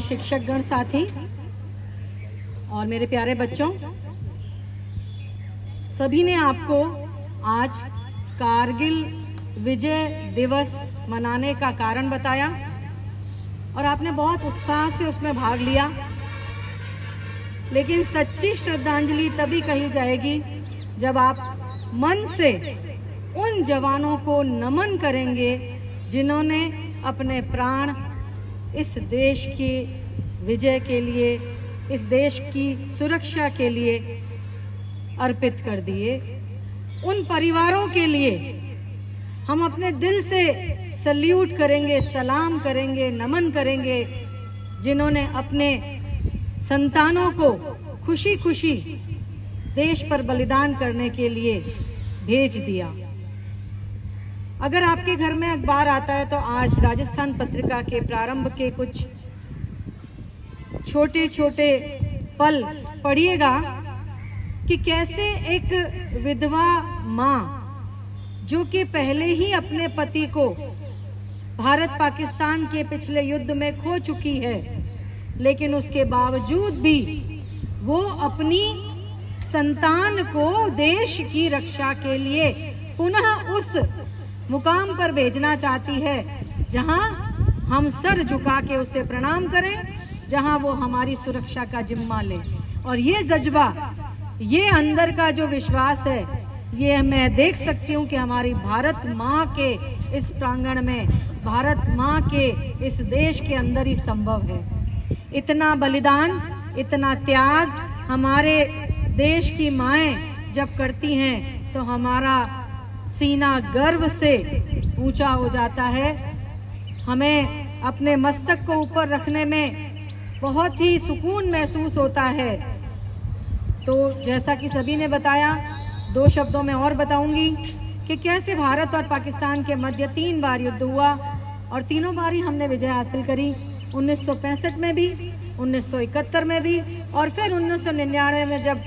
शिक्षकगण साथी और मेरे प्यारे बच्चों, सभी ने आपको आज कारगिल विजय दिवस मनाने का कारण बताया और आपने बहुत उत्साह से उसमें भाग लिया। लेकिन सच्ची श्रद्धांजलि तभी कही जाएगी जब आप मन से उन जवानों को नमन करेंगे जिन्होंने अपने प्राण इस देश की विजय के लिए, इस देश की सुरक्षा के लिए अर्पित कर दिए। उन परिवारों के लिए हम अपने दिल से सल्यूट करेंगे, सलाम करेंगे, नमन करेंगे, जिन्होंने अपने संतानों को खुशी खुशी देश पर बलिदान करने के लिए भेज दिया। अगर आपके घर में अखबार आता है तो आज राजस्थान पत्रिका के प्रारंभ के कुछ छोटे छोटे पल पढ़िएगा कि कैसे एक विधवा माँ, जो कि पहले ही अपने पति को भारत पाकिस्तान के पिछले युद्ध में खो चुकी है, लेकिन उसके बावजूद भी वो अपनी संतान को देश की रक्षा के लिए पुनः उस मुकाम पर भेजना चाहती है जहां हम सर झुका के उसे प्रणाम करें, जहां वो हमारी सुरक्षा का जिम्मा ले। और ये जज्बा, ये अंदर का जो विश्वास है, ये मैं देख सकती हूँ कि हमारी भारत माँ के इस प्रांगण में, भारत माँ के इस देश के अंदर ही संभव है। इतना बलिदान, इतना त्याग हमारे देश की माएँ जब करती हैं तो हमारा सीना गर्व से ऊंचा हो जाता है। हमें अपने मस्तक को ऊपर रखने में बहुत ही सुकून महसूस होता है। तो जैसा कि सभी ने बताया, दो शब्दों में और बताऊंगी कि कैसे भारत और पाकिस्तान के मध्य 3 बार युद्ध हुआ और तीनों बार ही हमने विजय हासिल करी। 1965 में भी, 1971 में भी और फिर 1999 में जब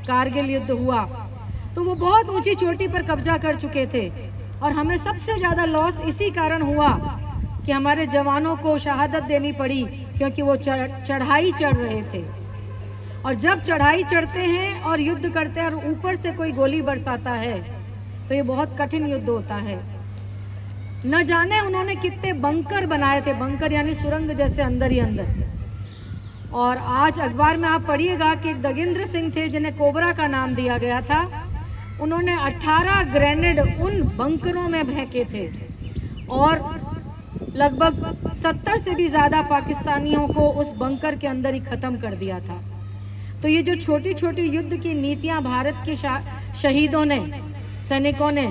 कारगिल युद्ध हुआ तो वो बहुत ऊंची चोटी पर कब्जा कर चुके थे और हमें सबसे ज़्यादा लॉस इसी कारण हुआ कि हमारे जवानों को शहादत देनी पड़ी, क्योंकि वो चढ़ाई चढ़ रहे थे। और जब चढ़ाई चढ़ते हैं और युद्ध करते हैं और ऊपर से कोई गोली बरसाता है तो ये बहुत कठिन युद्ध होता है। न जाने उन्होंने कितने बंकर बनाए थे, बंकर यानी सुरंग जैसे अंदर ही अंदर। और आज अखबार में आप पढ़िएगा कि दगिंद्र सिंह थे जिन्हें कोबरा का नाम दिया गया था। उन्होंने 18 ग्रेनेड उन बंकरों में फेंके थे और लगभग 70 से भी ज़्यादा पाकिस्तानियों को उस बंकर के अंदर ही ख़त्म कर दिया था। तो ये जो छोटी छोटी युद्ध की नीतियां भारत के शहीदों ने, सैनिकों ने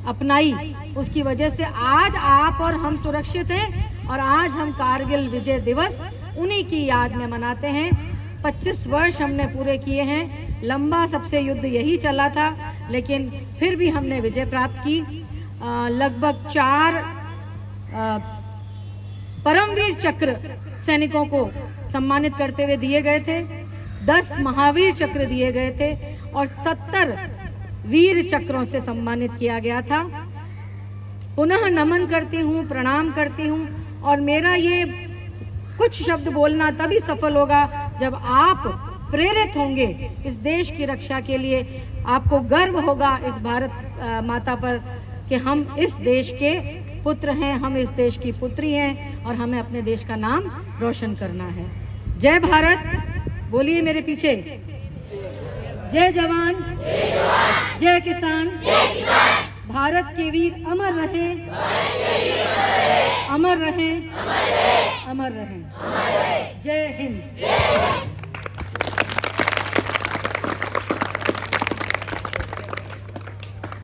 अपनाई, उसकी वजह से आज आप और हम सुरक्षित हैं। और आज हम कारगिल विजय दिवस उन्हीं की याद में मनाते हैं। 25 वर्ष हमने पूरे किए हैं। लंबा सबसे युद्ध यही चला था, लेकिन फिर भी हमने विजय प्राप्त की। लगभग 4 परमवीर चक्र सैनिकों को सम्मानित करते हुए दिए गए थे, 10 महावीर चक्र दिए गए थे और 70 वीर चक्रों से सम्मानित किया गया था। पुनः नमन करती हूँ, प्रणाम करती हूँ। और मेरा ये कुछ शब्द बोलना तभी सफल होगा जब आप प्रेरित होंगे इस देश की रक्षा के लिए। आपको गर्व होगा इस भारत माता पर कि हम इस देश के पुत्र हैं, हम इस देश की पुत्री हैं और हमें अपने देश का नाम रोशन करना है। जय भारत, बोलिए मेरे पीछे। जय जवान, जय किसान, भारत के वीर अमर रहें, अमर रहें, अमर रहें। जय हिंद।